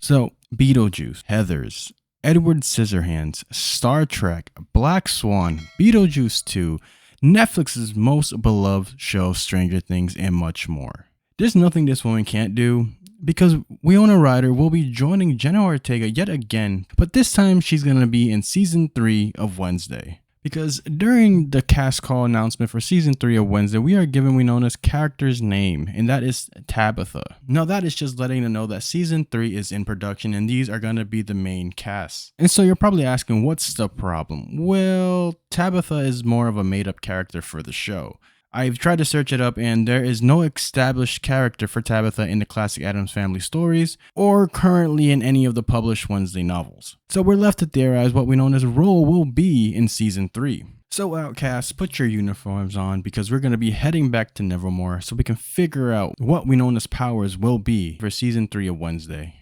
So, Beetlejuice, Heathers, Edward Scissorhands, Star Trek, Black Swan, Beetlejuice 2, Netflix's most beloved show Stranger Things, and much more. There's nothing this woman can't do, because Winona Ryder will be joining Jenna Ortega yet again, but this time she's going to be in season 3 of Wednesday. Because during the cast call announcement for season 3 of Wednesday, we are given Winona's character's name, and that is Tabitha. Now that is just letting them know that season 3 is in production and these are going to be the main cast. And so you're probably asking, what's the problem? Well, Tabitha is more of a made-up character for the show. I've tried to search it up and there is no established character for Tabitha in the classic Addams Family stories or currently in any of the published Wednesday novels. So we're left to theorize what Winona's role will be in season 3. So outcasts, put your uniforms on because we're going to be heading back to Nevermore so we can figure out what Winona's powers will be for season 3 of Wednesday.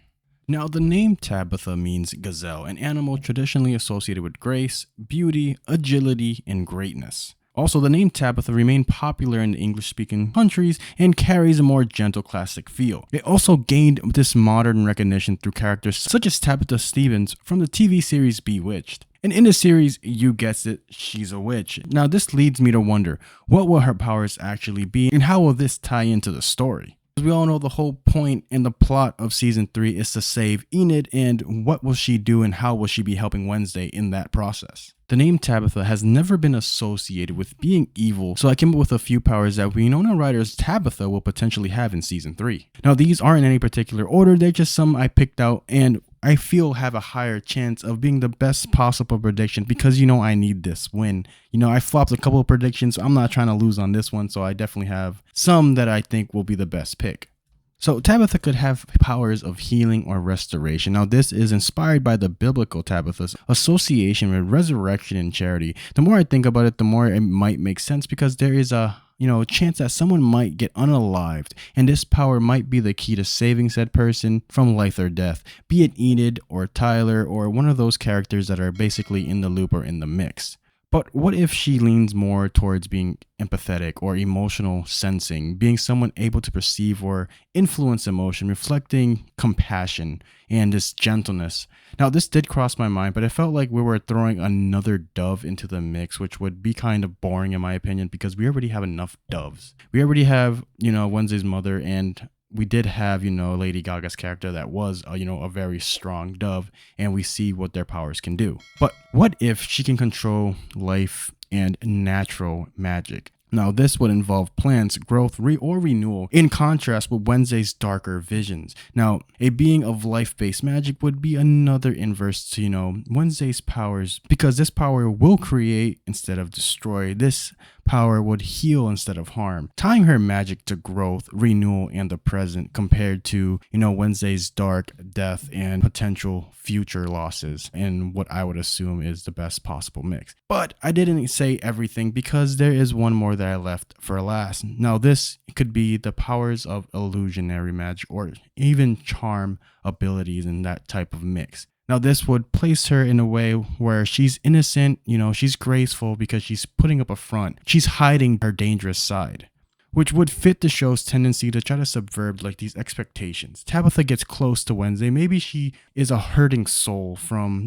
Now, the name Tabitha means gazelle, an animal traditionally associated with grace, beauty, agility, and greatness. Also, the name Tabitha remained popular in the English-speaking countries and carries a more gentle classic feel. It also gained this modern recognition through characters such as Tabitha Stevens from the TV series Bewitched. And in the series, you guessed it, she's a witch. Now this leads me to wonder, what will her powers actually be and how will this tie into the story? As we all know, the whole point and the plot of season 3 is to save Enid, and what will she do and how will she be helping Wednesday in that process? The name Tabitha has never been associated with being evil, so I came up with a few powers that Winona Ryder's Tabitha will potentially have in season 3. Now these aren't in any particular order, they're just some I picked out and I feel have a higher chance of being the best possible prediction because I need this win. I flopped a couple of predictions, so I'm not trying to lose on this one, so I definitely have some that I think will be the best pick. So Tabitha could have powers of healing or restoration. Now this is inspired by the biblical Tabitha's association with resurrection and charity. The more I think about it, the more it might make sense because there is a chance that someone might get unalived, and this power might be the key to saving said person from life or death, be it Enid or Tyler or one of those characters that are basically in the loop or in the mix. But what if she leans more towards being empathetic or emotional sensing, being someone able to perceive or influence emotion, reflecting compassion and this gentleness? Now, this did cross my mind, but I felt like we were throwing another dove into the mix, which would be kind of boring in my opinion because we already have enough doves. We already have, Wednesday's mother, and we did have, Lady Gaga's character that was, a very strong dove, and we see what their powers can do. But what if she can control life and natural magic? Now, this would involve plants, growth, or renewal, in contrast with Wednesday's darker visions. Now, a being of life-based magic would be another inverse to, Wednesday's powers, because this power will create instead of destroy. This power would heal instead of harm, tying her magic to growth, renewal, and the present compared to, Wednesday's dark death and potential future losses, and what I would assume is the best possible mix. But I didn't say everything because there is one more that I left for last. Now this could be the powers of illusionary magic or even charm abilities in that type of mix. Now this would place her in a way where she's innocent, she's graceful because she's putting up a front. She's hiding her dangerous side, which would fit the show's tendency to try to subvert these expectations. Tabitha gets close to Wednesday. Maybe she is a hurting soul from,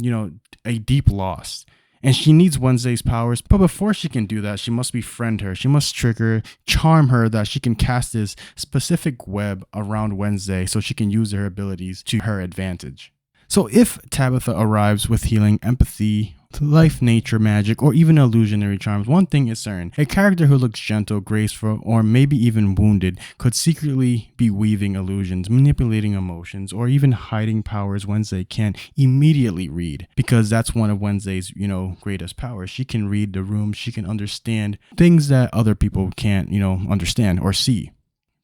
a deep loss. And she needs Wednesday's powers, but before she can do that, she must befriend her. She must trick her, charm her that she can cast this specific web around Wednesday so she can use her abilities to her advantage. So if Tabitha arrives with healing, empathy, life, nature, magic, or even illusionary charms, one thing is certain: a character who looks gentle, graceful, or maybe even wounded could secretly be weaving illusions, manipulating emotions, or even hiding powers Wednesday can't immediately read, because that's one of Wednesday's, greatest powers. She can read the room, she can understand things that other people can't, understand or see.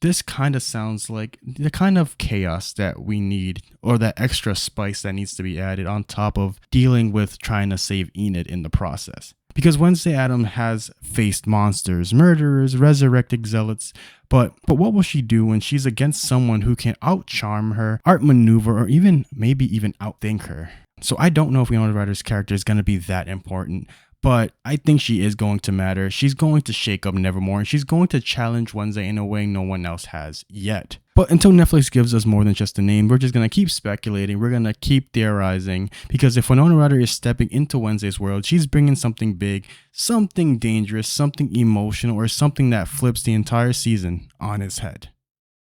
This kind of sounds like the kind of chaos that we need, or that extra spice that needs to be added on top of dealing with trying to save Enid in the process. Because Wednesday Addams has faced monsters, murderers, resurrected zealots, but what will she do when she's against someone who can out-charm her, outmaneuver, or maybe even outthink her? So I don't know if Winona Ryder's character is going to be that important, But I think she is going to matter. She's going to shake up Nevermore, and she's going to challenge Wednesday in a way no one else has yet. But until Netflix gives us more than just a name, we're just going to keep speculating. We're going to keep theorizing. Because if Winona Ryder is stepping into Wednesday's world, she's bringing something big, something dangerous, something emotional, or something that flips the entire season on its head.